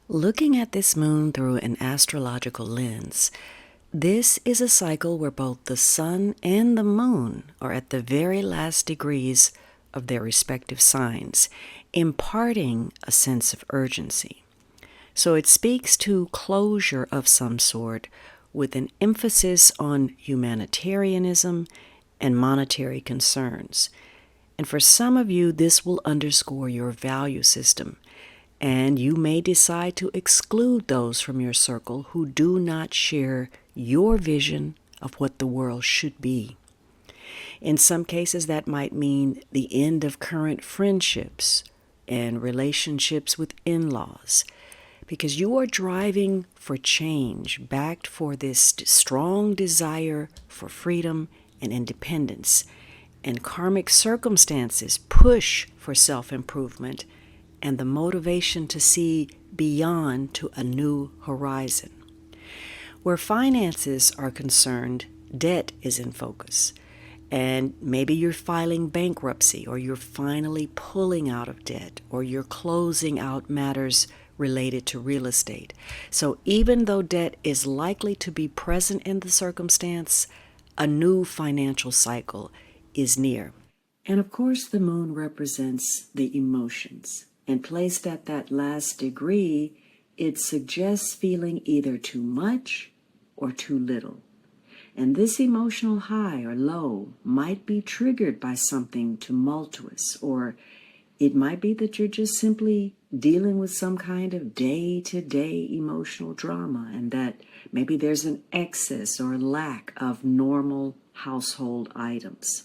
Looking at this moon through an astrological lens, this is a cycle where both the sun and the moon are at the very last degrees of their respective signs, imparting a sense of urgency. So it speaks to closure of some sort with an emphasis on humanitarianism and monetary concerns. And for some of you, this will underscore your value system, and you may decide to exclude those from your circle who do not share your vision of what the world should be. In some cases, that might mean the end of current friendships and relationships with in-laws, because you are driving for change, backed for this strong desire for freedom and independence, and karmic circumstances push for self-improvement and the motivation to see beyond to a new horizon. Where finances are concerned, debt is in focus. And maybe you're filing bankruptcy, or you're finally pulling out of debt, or you're closing out matters related to real estate. So even though debt is likely to be present in the circumstance, a new financial cycle is near. And of course, the moon represents the emotions. And placed at that last degree, it suggests feeling either too much or too little. And this emotional high or low might be triggered by something tumultuous, or it might be that you're just simply dealing with some kind of day-to-day emotional drama, and that maybe there's an excess or lack of normal household items.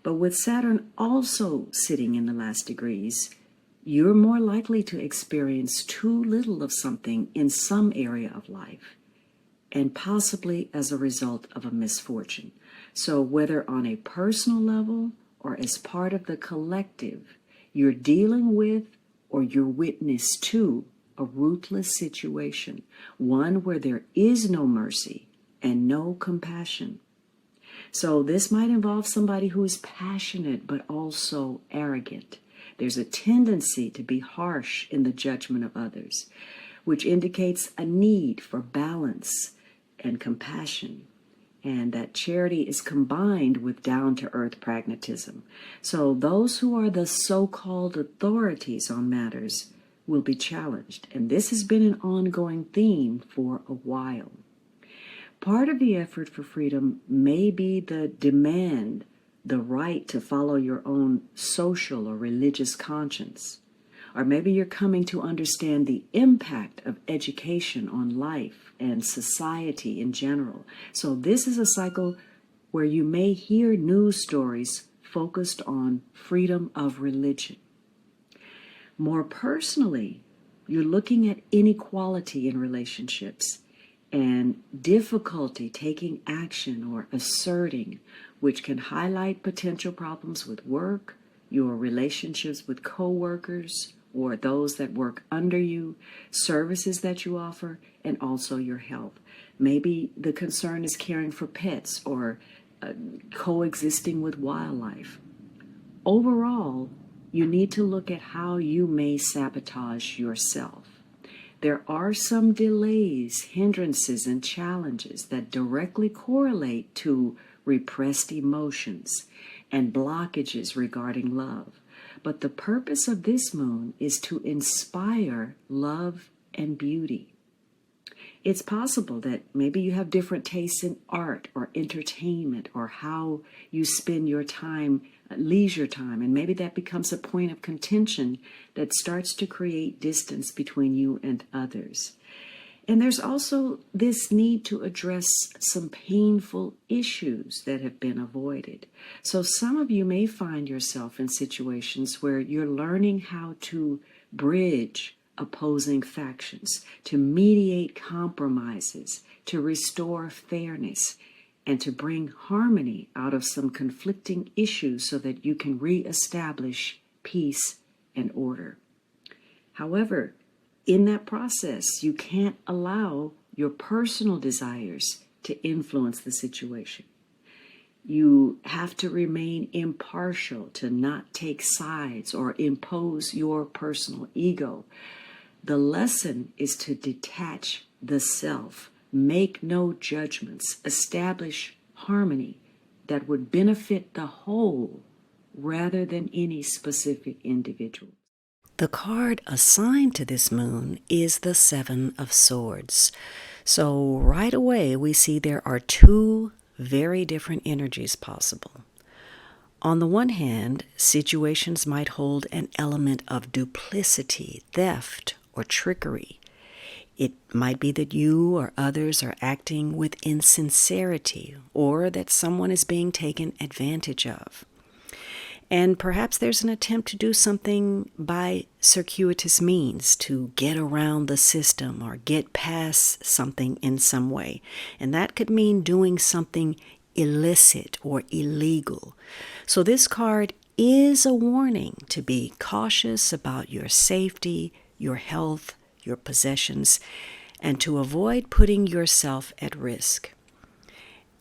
But with Saturn also sitting in the last degrees, you're more likely to experience too little of something in some area of life, and possibly as a result of a misfortune. So whether on a personal level or as part of the collective, you're dealing with or you're witness to a ruthless situation, one where there is no mercy and no compassion. So this might involve somebody who is passionate but also arrogant. There's a tendency to be harsh in the judgment of others, which indicates a need for balance and compassion, and that charity is combined with down-to-earth pragmatism. So those who are the so-called authorities on matters will be challenged, and this has been an ongoing theme for a while. Part of the effort for freedom may be the demand, the right to follow your own social or religious conscience. Or maybe you're coming to understand the impact of education on life and society in general. So this is a cycle where you may hear news stories focused on freedom of religion. More personally, you're looking at inequality in relationships and difficulty taking action or asserting, which can highlight potential problems with work, your relationships with co-workers or those that work under you, services that you offer, and also your health. Maybe the concern is caring for pets or coexisting with wildlife. Overall, you need to look at how you may sabotage yourself. There are some delays, hindrances, and challenges that directly correlate to repressed emotions and blockages regarding love. But the purpose of this moon is to inspire love and beauty. It's possible that maybe you have different tastes in art or entertainment or how you spend your time, leisure time, and maybe that becomes a point of contention that starts to create distance between you and others. And there's also this need to address some painful issues that have been avoided. So some of you may find yourself in situations where you're learning how to bridge opposing factions, to mediate compromises, to restore fairness, and to bring harmony out of some conflicting issues so that you can reestablish peace and order. However, in that process, you can't allow your personal desires to influence the situation. You have to remain impartial, to not take sides or impose your personal ego. The lesson is to detach the self, make no judgments, establish harmony that would benefit the whole rather than any specific individual. The card assigned to this moon is the Seven of Swords. So right away we see there are two very different energies possible. On the one hand, situations might hold an element of duplicity, theft, or trickery. It might be that you or others are acting with insincerity, or that someone is being taken advantage of. And perhaps there's an attempt to do something by circuitous means to get around the system or get past something in some way. And that could mean doing something illicit or illegal. So this card is a warning to be cautious about your safety, your health, your possessions, and to avoid putting yourself at risk.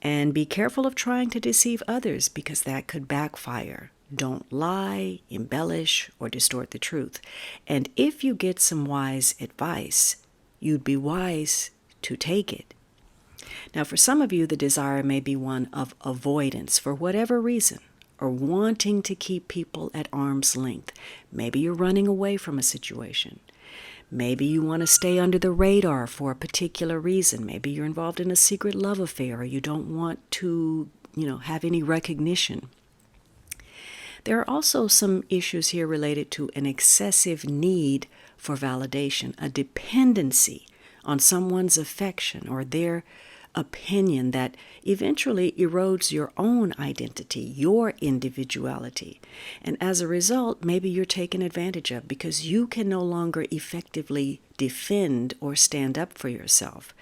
And be careful of trying to deceive others because that could backfire. Don't lie, embellish, or distort the truth. And if you get some wise advice, you'd be wise to take it. Now, for some of you, the desire may be one of avoidance for whatever reason, or wanting to keep people at arm's length. Maybe you're running away from a situation. Maybe you want to stay under the radar for a particular reason. Maybe you're involved in a secret love affair, or you don't want to, have any recognition. There are also some issues here related to an excessive need for validation, a dependency on someone's affection or their opinion that eventually erodes your own identity, your individuality. And as a result, maybe you're taken advantage of because you can no longer effectively defend or stand up for yourself.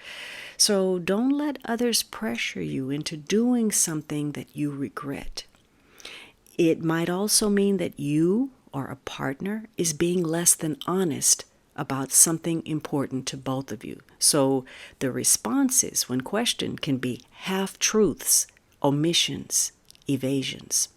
So don't let others pressure you into doing something that you regret. It might also mean that you or a partner is being less than honest about something important to both of you. So the responses when questioned can be half-truths, omissions, evasions.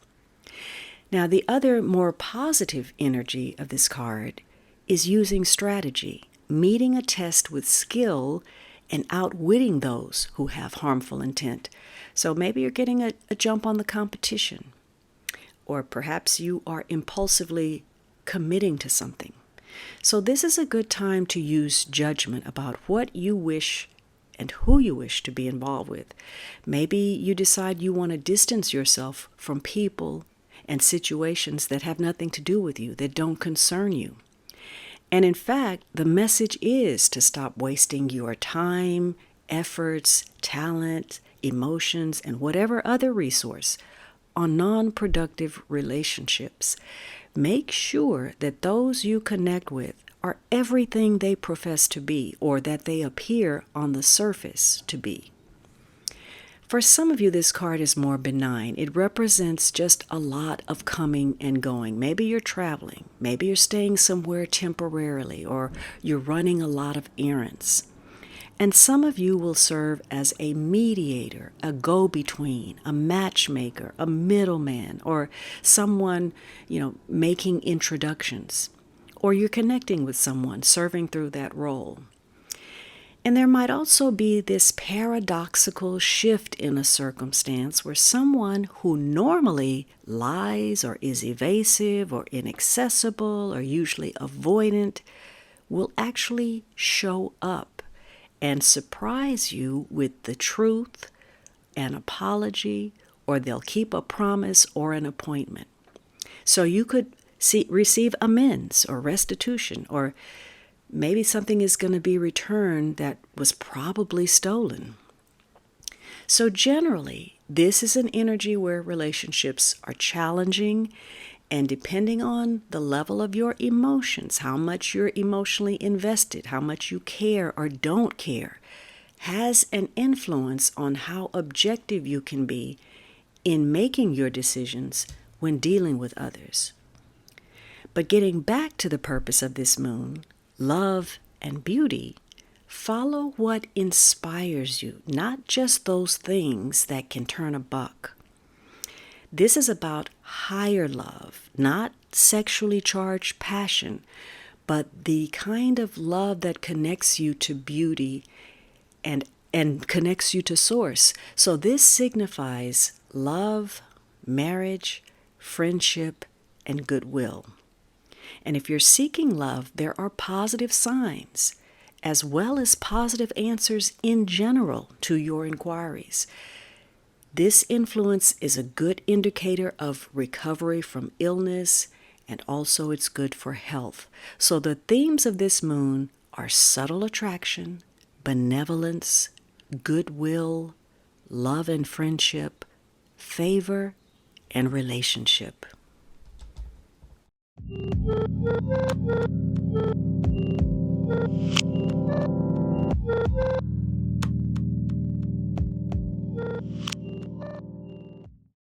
Now, the other more positive energy of this card is using strategy, meeting a test with skill, and outwitting those who have harmful intent. So maybe you're getting a jump on the competition. Or perhaps you are impulsively committing to something. So this is a good time to use judgment about what you wish and who you wish to be involved with. Maybe you decide you want to distance yourself from people and situations that have nothing to do with you, that don't concern you. And in fact, the message is to stop wasting your time, efforts, talent, emotions, and whatever other resource on non-productive relationships. Make sure that those you connect with are everything they profess to be or that they appear on the surface to be. For some of you, this card is more benign. It represents just a lot of coming and going. Maybe you're traveling. Maybe you're staying somewhere temporarily, or you're running a lot of errands. And some of you will serve as a mediator, a go-between, a matchmaker, a middleman, or someone, making introductions. Or you're connecting with someone, serving through that role. And there might also be this paradoxical shift in a circumstance where someone who normally lies or is evasive or inaccessible or usually avoidant will actually show up and surprise you with the truth, an apology, or they'll keep a promise or an appointment. So you could receive amends or restitution, or Maybe something is going to be returned that was probably stolen. So generally, this is an energy where relationships are challenging, and depending on the level of your emotions, how much you're emotionally invested, how much you care or don't care, has an influence on how objective you can be in making your decisions when dealing with others. But getting back to the purpose of this moon, love and beauty, follow what inspires you, not just those things that can turn a buck. This is about higher love, not sexually charged passion, but the kind of love that connects you to beauty and connects you to source. So this signifies love, marriage, friendship, and goodwill. And if you're seeking love, there are positive signs, as well as positive answers in general to your inquiries. This influence is a good indicator of recovery from illness, and also it's good for health. So the themes of this moon are subtle attraction, benevolence, goodwill, love and friendship, favor, and relationship.